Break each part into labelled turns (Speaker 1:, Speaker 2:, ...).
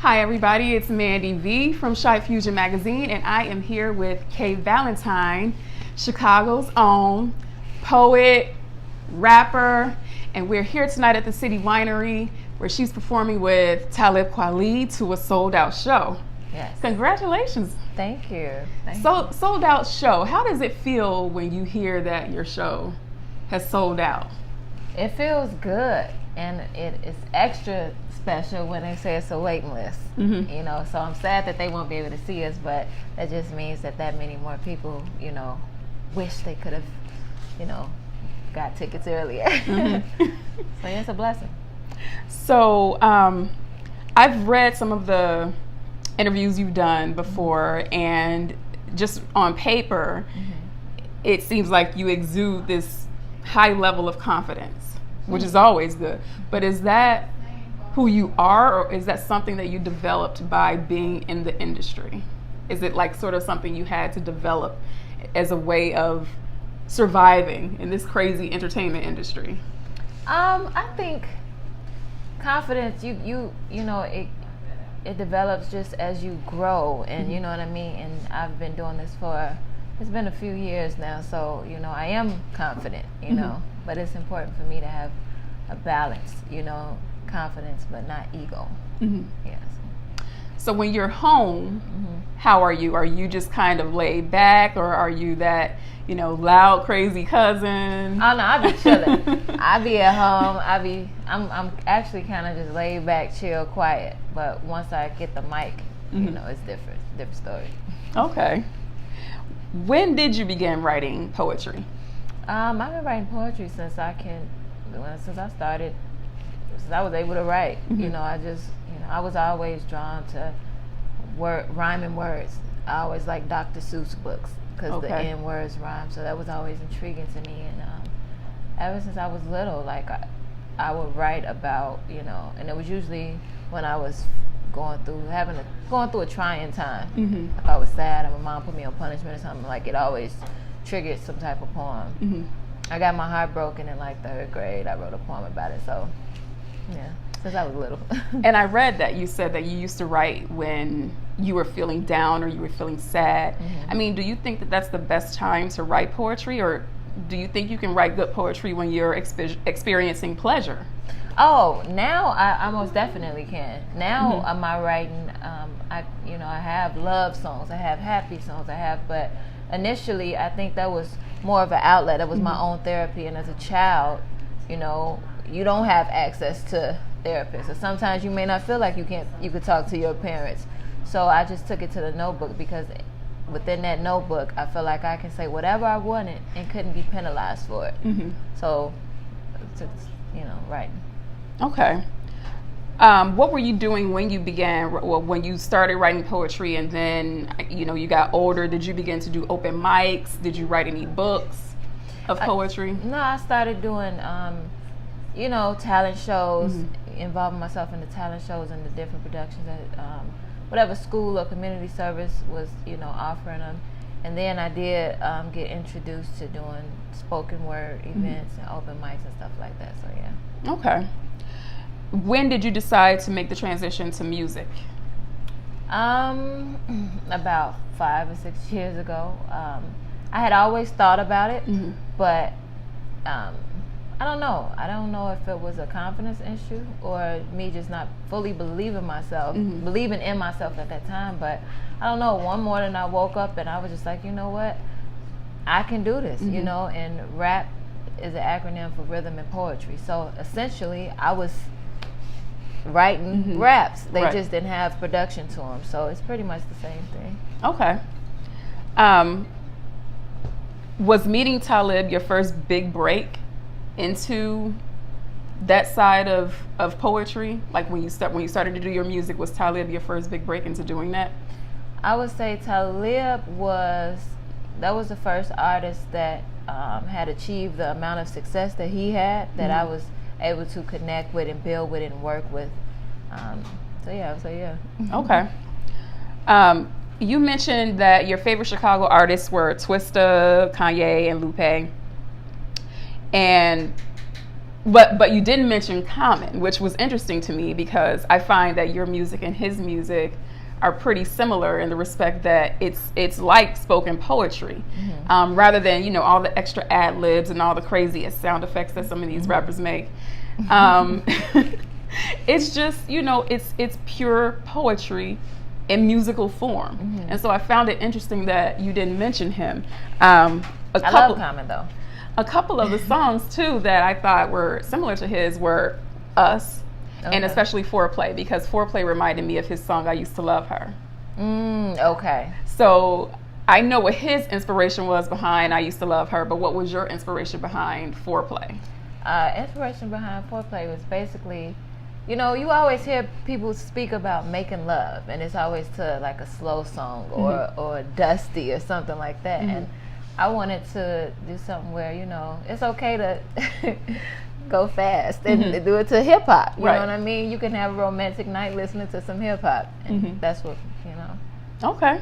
Speaker 1: Hi everybody, it's Mandy V from Shy Fusion Magazine, and I am here with Kay Valentine, Chicago's own poet, rapper, and we're here tonight at the City Winery where she's performing with Talib Kweli to a sold out show.
Speaker 2: Yes.
Speaker 1: Congratulations.
Speaker 2: Thank you.
Speaker 1: Sold out show. How does it feel when you hear that your show has sold out?
Speaker 2: It feels good, and it's extra special when they say it's a waiting list.
Speaker 1: Mm-hmm.
Speaker 2: You know, so I'm sad that they won't be able to see us, but that just means that many more people, wish they could have, got tickets earlier.
Speaker 1: Mm-hmm.
Speaker 2: So yeah, it's a blessing.
Speaker 1: So I've read some of the interviews you've done before, and just on paper, it seems like you exude this high level of confidence, which is always good. But is that who you are, or is that something that you developed by being in the industry? Is it like sort of something you had to develop as a way of surviving in this crazy entertainment industry?
Speaker 2: I think confidence, it develops just as you grow, and you know what I mean. And I've been doing this it's been a few years now, so I am confident, but it's important for me to have a balance, confidence but not ego. Yes.
Speaker 1: So when you're home, how are you? Are you just kind of laid back, or are you that loud, crazy cousin?
Speaker 2: Oh no, I be chilling. I be at home. I'm actually kind of just laid back, chill, quiet. But once I get the mic, it's different story.
Speaker 1: Okay. When did you begin writing poetry?
Speaker 2: I've been writing poetry since I started. Since I was able to write. I was always drawn to rhyming words. I always liked Dr. Seuss books because the end words rhyme, so that was always intriguing to me. And ever since I was little, like I would write about, and it was usually when I was going through a trying time. If I was sad and my mom put me on punishment or something, like it always triggered some type of poem. I got my heart broken in like 3rd grade. I wrote a poem about it. So yeah, since I was little.
Speaker 1: And I read that you said that you used to write when you were feeling down or you were feeling sad. I mean, do you think that that's the best time to write poetry, or do you think you can write good poetry when you're experiencing pleasure?
Speaker 2: Oh, now I most definitely can. Now my writing, I have love songs, I have happy songs, but initially I think that was more of an outlet. That was my own therapy, and as a child, you don't have access to therapists, so sometimes you may not feel like you could talk to your parents. So I just took it to the notebook, because within that notebook I feel like I can say whatever I wanted and couldn't be penalized for it. So writing.
Speaker 1: Okay. What were you doing when you when you started writing poetry, and then you got older? Did you begin to do open mics? Did you write any books of poetry?
Speaker 2: No, I started doing talent shows, involving myself in the talent shows and the different productions that whatever school or community service was offering them. And then I did get introduced to doing spoken word events and open mics and stuff like that. So yeah.
Speaker 1: Okay. When did you decide to make the transition to music?
Speaker 2: About 5 or 6 years ago. I had always thought about it, but I don't know. I don't know if it was a confidence issue or me just not fully believing in myself at that time. But I don't know. One morning I woke up and I was just like, you know what? I can do this, and rap is an acronym for rhythm and poetry. So essentially I was writing raps. They just didn't have production to them. So it's pretty much the same thing.
Speaker 1: Okay. Was meeting Talib your first big break into that side of poetry? Like when you started to do your music, was Talib your first big break into doing that?
Speaker 2: I would say Talib was the first artist that had achieved the amount of success that he had, that I was able to connect with and build with and work with. So yeah, I would say yeah.
Speaker 1: Okay. You mentioned that your favorite Chicago artists were Twista, Kanye, and Lupe. And But you didn't mention Common, which was interesting to me because I find that your music and his music are pretty similar in the respect that it's like spoken poetry, rather than, you know, all the extra ad libs and all the crazy sound effects that some of these rappers make. It's just, you know, it's pure poetry in musical form, and so I found it interesting that you didn't mention him.
Speaker 2: I love Common though.
Speaker 1: A couple of the songs too that I thought were similar to his were Us, and especially Foreplay, because Foreplay reminded me of his song I Used to Love Her.
Speaker 2: Okay.
Speaker 1: So I know what his inspiration was behind I Used to Love Her, but what was your inspiration behind Foreplay?
Speaker 2: Inspiration behind Foreplay was basically, you know, you always hear people speak about making love, and it's always to like a slow song or Dusty or something like that. And I wanted to do something where, you know, it's okay to go fast and do it to hip hop. You know what I mean? You can have a romantic night listening to some hip hop, and that's what, you know.
Speaker 1: Okay.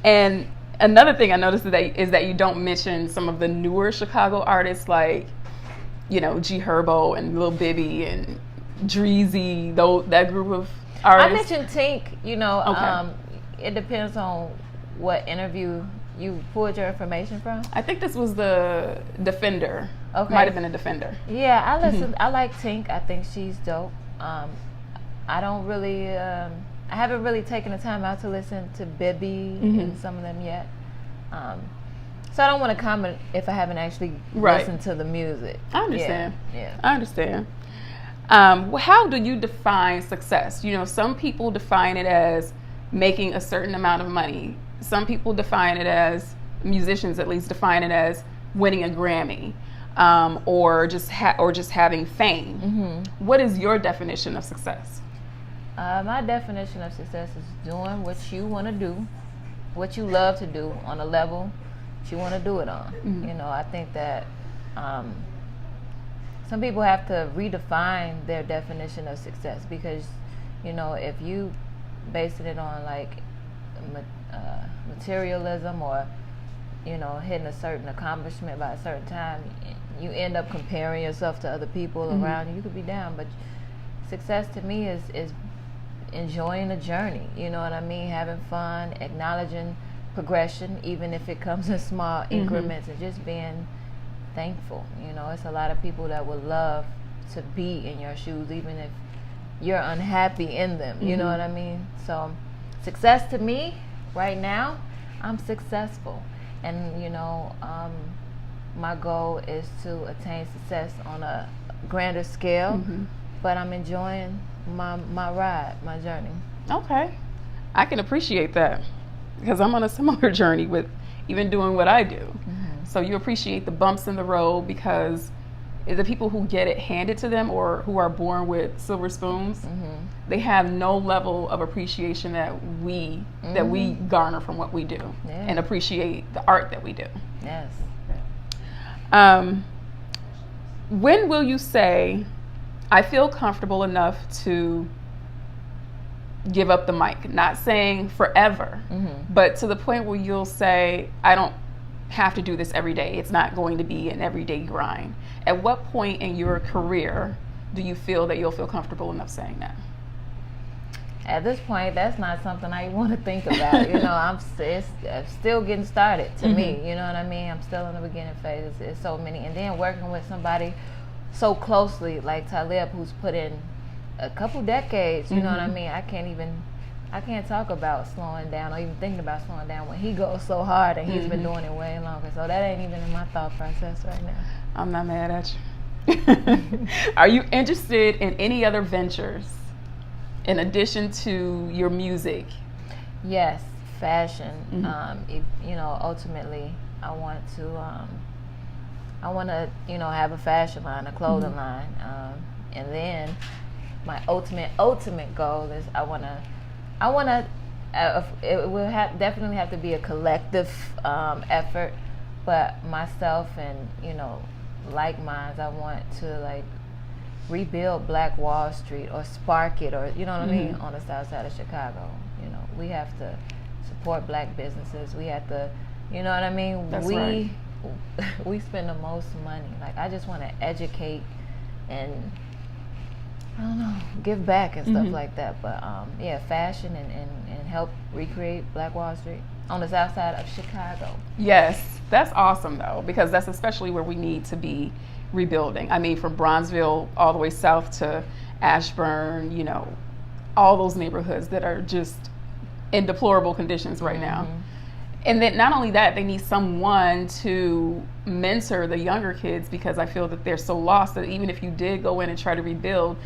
Speaker 1: And another thing I noticed is that you don't mention some of the newer Chicago artists like, you know, G Herbo and Lil Baby and Dreezy, that group of artists.
Speaker 2: I mentioned Tink, you know, it depends on what interview you pulled your information from.
Speaker 1: I think this was the Defender.
Speaker 2: Okay.
Speaker 1: Might have been a Defender.
Speaker 2: Yeah, I listen. I like Tink. I think she's dope. I don't really, I haven't really taken the time out to listen to Bibby and some of them yet. So I don't want to comment if I haven't actually listened to the music.
Speaker 1: I understand.
Speaker 2: Yeah.
Speaker 1: I understand. How do you define success? You know, some people define it as making a certain amount of money. Some people define it as, musicians at least define it as winning a Grammy, or just having fame. What is your definition of success?
Speaker 2: My definition of success is doing what you want to do, what you love to do on a level that you want to do it on. You know, I think that some people have to redefine their definition of success, because, you know, if you basing it on like materialism, or, you know, hitting a certain accomplishment by a certain time, you end up comparing yourself to other people around you. You could be down, but success to me is enjoying the journey. You know what I mean? Having fun, acknowledging progression, even if it comes in small increments, and just being thankful. You know, it's a lot of people that would love to be in your shoes, even if you're unhappy in them. You know what I mean? So success to me right now, I'm successful, and, you know, my goal is to attain success on a grander scale, but I'm enjoying my ride, my journey.
Speaker 1: Okay. I can appreciate that, because I'm on a similar journey with even doing what I do. So you appreciate the bumps in the road, because the people who get it handed to them, or who are born with silver spoons, they have no level of appreciation that we garner from what we do, and appreciate the art that we do.
Speaker 2: Yes.
Speaker 1: When will you say, I feel comfortable enough to give up the mic? Not saying forever, but to the point where you'll say, I don't have to do this every day. It's not going to be an everyday grind. At what point in your career do you feel that you'll feel comfortable enough saying that?
Speaker 2: At this point, that's not something I want to think about. You know, I'm still getting started to me. You know what I mean? I'm still in the beginning phase. It's so many. And then working with somebody so closely like Talib, who's put in a couple decades, you know what I mean? I can't talk about slowing down, or even thinking about slowing down, when he goes so hard, and he's been doing it way longer. So that ain't even in my thought process right now.
Speaker 1: I'm not mad at you. Are you interested in any other ventures in addition to your music?
Speaker 2: Yes, fashion. You know, ultimately, I want to have a fashion line, a clothing line, and then my ultimate goal is I want to. It will definitely have to be a collective effort, but myself and, you know, like minds, I want to like rebuild Black Wall Street, or spark it, or, you know what I mean, on the south side of Chicago. You know, we have to support Black businesses. We have to, you know what I mean?
Speaker 1: That's right.
Speaker 2: we spend the most money. Like, I just want to educate and, I don't know, give back and stuff like that. But yeah, fashion and help recreate Black Wall Street on the south side of Chicago.
Speaker 1: Yes, that's awesome though, because that's especially where we need to be rebuilding. I mean, from Bronzeville all the way south to Ashburn, you know, all those neighborhoods that are just in deplorable conditions right now. And then not only that, they need someone to mentor the younger kids, because I feel that they're so lost that even if you did go in and try to rebuild,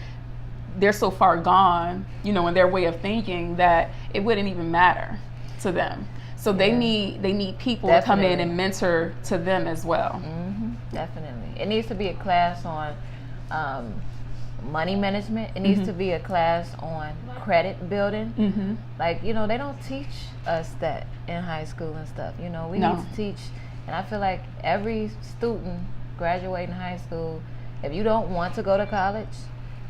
Speaker 1: they're so far gone, you know, in their way of thinking that it wouldn't even matter to them. So they need people to come in and mentor to them as well.
Speaker 2: Definitely. It needs to be a class on money management. It needs to be a class on credit building. Like, you know, they don't teach us that in high school and stuff. You know, we need to teach. And I feel like every student graduating high school, if you don't want to go to college,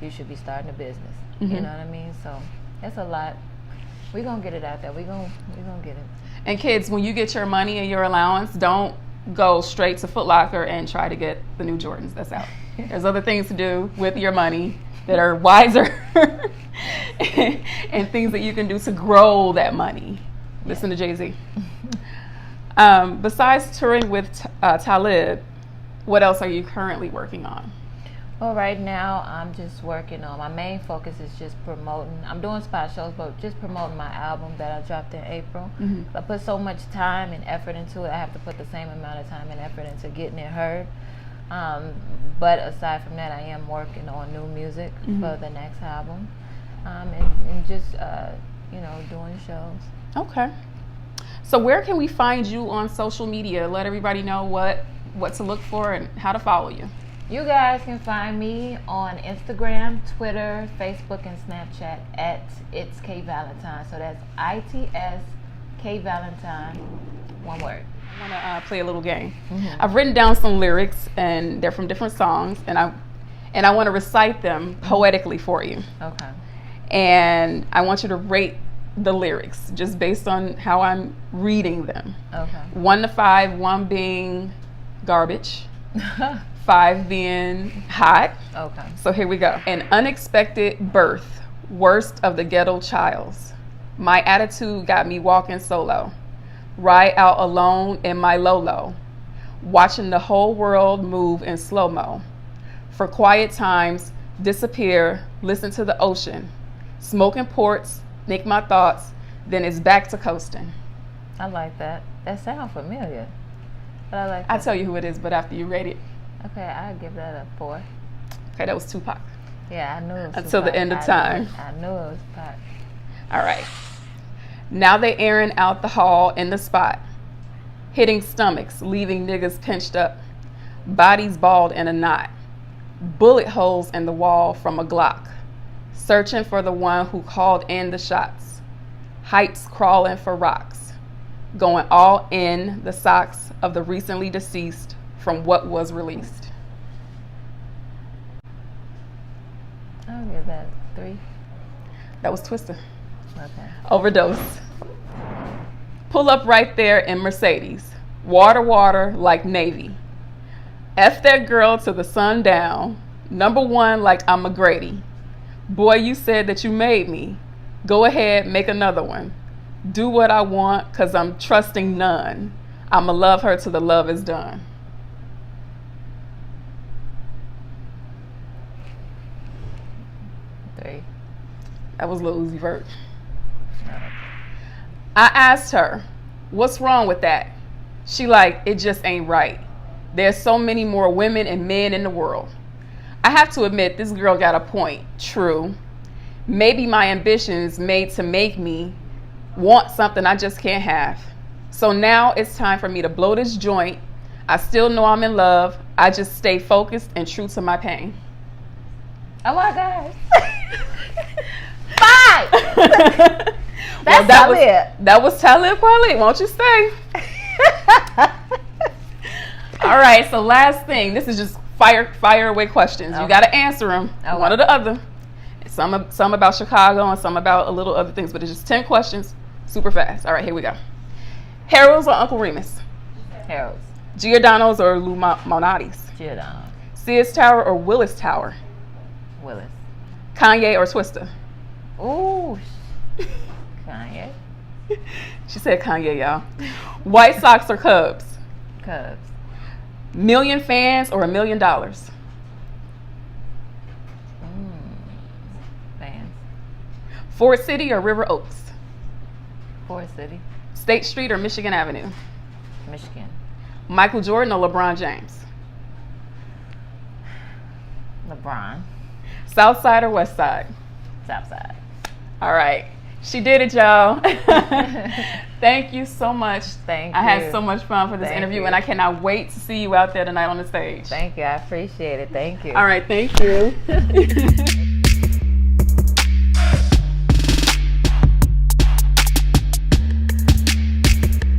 Speaker 2: you should be starting a business. You know what I mean? So it's a lot. We're going to get it out there. We're gonna get it.
Speaker 1: And kids, when you get your money and your allowance, don't go straight to Foot Locker and try to get the new Jordans that's out. There's other things to do with your money that are wiser and things that you can do to grow that money. Listen to Jay-Z. Besides touring with Talib, what else are you currently working on?
Speaker 2: Well, right now I'm just working on, my main focus is just promoting. I'm doing spot shows, but just promoting my album that I dropped in April. I put so much time and effort into it. I have to put the same amount of time and effort into getting it heard. But aside from that, I am working on new music for the next album, and just you know, doing shows.
Speaker 1: Okay. So where can we find you on social media? Let everybody know what to look for and how to follow you.
Speaker 2: You guys can find me on Instagram, Twitter, Facebook, and Snapchat at It's K Valentine. So that's ITS K Valentine, one word.
Speaker 1: I want to play a little game. I've written down some lyrics, and they're from different songs, and I want to recite them poetically for you.
Speaker 2: Okay.
Speaker 1: And I want you to rate the lyrics just based on how I'm reading them.
Speaker 2: Okay.
Speaker 1: 1 to 5, 1 being garbage. 5 being hot.
Speaker 2: Okay.
Speaker 1: So here we go. An unexpected birth, worst of the ghetto childs. My attitude got me walking solo. Ride out alone in my Lolo. Watching the whole world move in slow-mo. For quiet times, disappear, listen to the ocean. Smoking ports, make my thoughts, then it's back to coasting.
Speaker 2: I like that. That sounds familiar. But I like that.
Speaker 1: I'll tell you who it is, but after you rate it.
Speaker 2: Okay, I'll give that a 4.
Speaker 1: Okay, that was Tupac.
Speaker 2: Yeah, I knew it was
Speaker 1: Until
Speaker 2: Tupac.
Speaker 1: the end of time.
Speaker 2: I knew it was Tupac.
Speaker 1: All right. Now they airing out the hall in the spot. Hitting stomachs, leaving niggas pinched up. Bodies balled in a knot. Bullet holes in the wall from a Glock. Searching for the one who called in the shots. Heights crawling for rocks. Going all in the socks of the recently deceased from what was released.
Speaker 2: I'll give that 3.
Speaker 1: That was Twister.
Speaker 2: Okay.
Speaker 1: Overdose. Pull up right there in Mercedes. Water like Navy. F that girl to the sundown. Number 1 like I'm a Grady. Boy, you said that you made me. Go ahead, make another one. Do what I want, cause I'm trusting none. I'ma love her till the love is done. That was Lil Uzi Vert. I asked her, what's wrong with that? She like, it just ain't right. There's so many more women and men in the world. I have to admit, this girl got a point. True. Maybe my ambitions made to make me want something I just can't have. So now it's time for me to blow this joint. I still know I'm in love. I just stay focused and true to my pain.
Speaker 2: Oh my gosh. 5.
Speaker 1: That was Talib Kweli. Won't you stay? All right. So last thing. This is just fire away questions. Okay. You got to answer them. Okay. One or the other. Some about Chicago and some about a little other things. But it's just 10 questions. Super fast. All right. Here we go. Harold's or Uncle Remus?
Speaker 2: Harold's.
Speaker 1: Giordano's or Illuminati's?
Speaker 2: Giordano.
Speaker 1: Sears Tower or Willis Tower?
Speaker 2: Willis.
Speaker 1: Kanye or Twista?
Speaker 2: Ooh. Kanye.
Speaker 1: She said Kanye, y'all. White Sox or Cubs?
Speaker 2: Cubs.
Speaker 1: Million fans or $1 million?
Speaker 2: Fans.
Speaker 1: Ford City or River Oaks?
Speaker 2: Ford City.
Speaker 1: State Street or Michigan Avenue?
Speaker 2: Michigan.
Speaker 1: Michael Jordan or LeBron James?
Speaker 2: LeBron.
Speaker 1: South Side or West Side?
Speaker 2: Southside.
Speaker 1: All right. She did it, y'all. Thank you so much.
Speaker 2: Thank you.
Speaker 1: I had so much fun for this interview, and I cannot wait to see you out there tonight on the stage.
Speaker 2: Thank you. I appreciate it. Thank you.
Speaker 1: All right. Thank you.